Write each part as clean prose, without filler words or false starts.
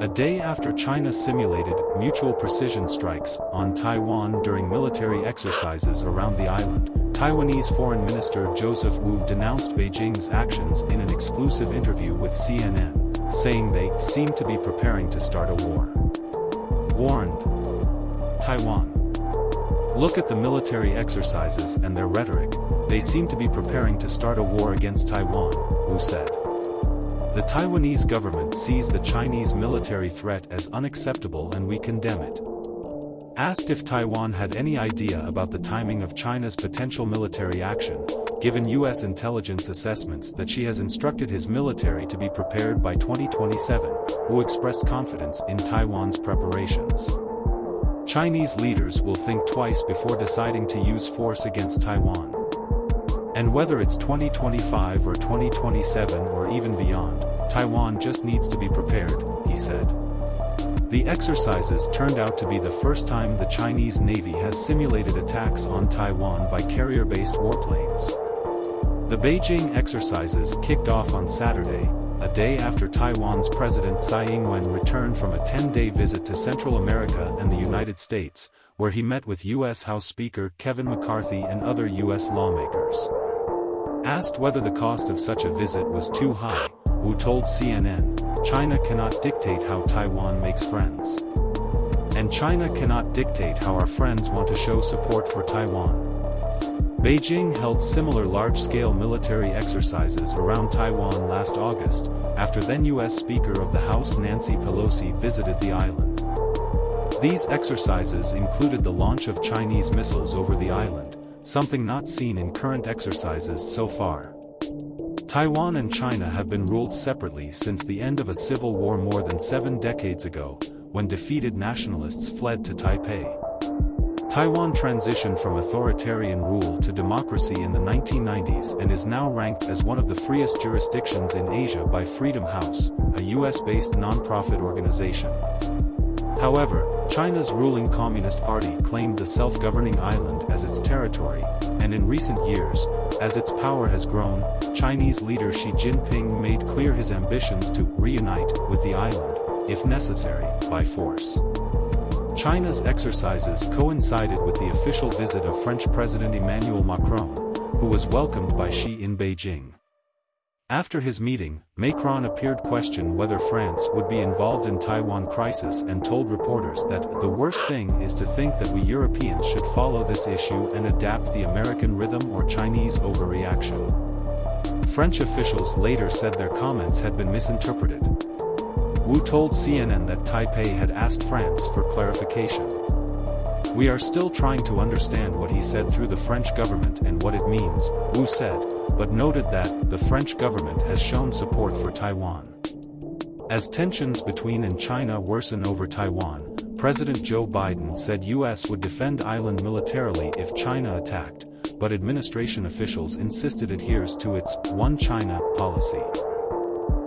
A day after China simulated mutual precision strikes on Taiwan during military exercises around the island, Taiwanese Foreign Minister Joseph Wu denounced Beijing's actions in an exclusive interview with CNN, saying they seem to be preparing to start a war. Warned Taiwan. Look at the military exercises and their rhetoric, they seem to be preparing to start a war against Taiwan, Wu said. The Taiwanese government sees the Chinese military threat as unacceptable and we condemn it. Asked if Taiwan had any idea about the timing of China's potential military action, given U.S. intelligence assessments that she has instructed his military to be prepared by 2027, Wu expressed confidence in Taiwan's preparations. Chinese leaders will think twice before deciding to use force against Taiwan. And whether it's 2025 or 2027 or even beyond, Taiwan just needs to be prepared, he said. The exercises turned out to be the first time the Chinese Navy has simulated attacks on Taiwan by carrier-based warplanes. The Beijing exercises kicked off on Saturday, a day after Taiwan's President Tsai Ing-wen returned from a 10-day visit to Central America and the United States, where he met with U.S. House Speaker Kevin McCarthy and other U.S. lawmakers. Asked whether the cost of such a visit was too high, Wu told CNN, "China cannot dictate how Taiwan makes friends. And China cannot dictate how our friends want to show support for Taiwan." Beijing held similar large-scale military exercises around Taiwan last August, after then U.S. Speaker of the House Nancy Pelosi visited the island. These exercises included the launch of Chinese missiles over the island, something not seen in current exercises so far. Taiwan and China have been ruled separately since the end of a civil war more than 7 decades ago, when defeated nationalists fled to Taipei. Taiwan transitioned from authoritarian rule to democracy in the 1990s and is now ranked as one of the freest jurisdictions in Asia by Freedom House, a US-based non-profit organization. However, China's ruling Communist Party claimed the self-governing island as its territory, and in recent years, as its power has grown, Chinese leader Xi Jinping made clear his ambitions to reunite with the island, if necessary, by force. China's exercises coincided with the official visit of French President Emmanuel Macron, who was welcomed by Xi in Beijing. After his meeting, Macron appeared to question whether France would be involved in Taiwan crisis and told reporters that the worst thing is to think that we Europeans should follow this issue and adapt the American rhythm or Chinese overreaction. French officials later said their comments had been misinterpreted. Wu told CNN that Taipei had asked France for clarification. "We are still trying to understand what he said through the French government and what it means," Wu said, but noted that the French government has shown support for Taiwan. As tensions between and China worsen over Taiwan, President Joe Biden said U.S. would defend island militarily if China attacked, but administration officials insisted adheres to its One China policy.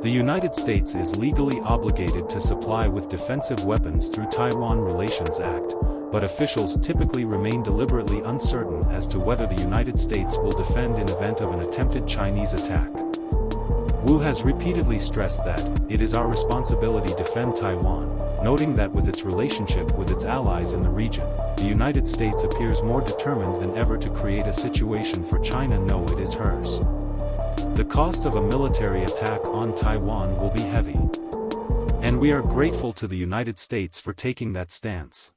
The United States is legally obligated to supply with defensive weapons through Taiwan Relations Act, but officials typically remain deliberately uncertain as to whether the United States will defend in event of an attempted Chinese attack. Wu has repeatedly stressed that it is our responsibility to defend Taiwan, noting that with its relationship with its allies in the region, the United States appears more determined than ever to create a situation for China know it is hers. The cost of a military attack on Taiwan will be heavy. And we are grateful to the United States for taking that stance.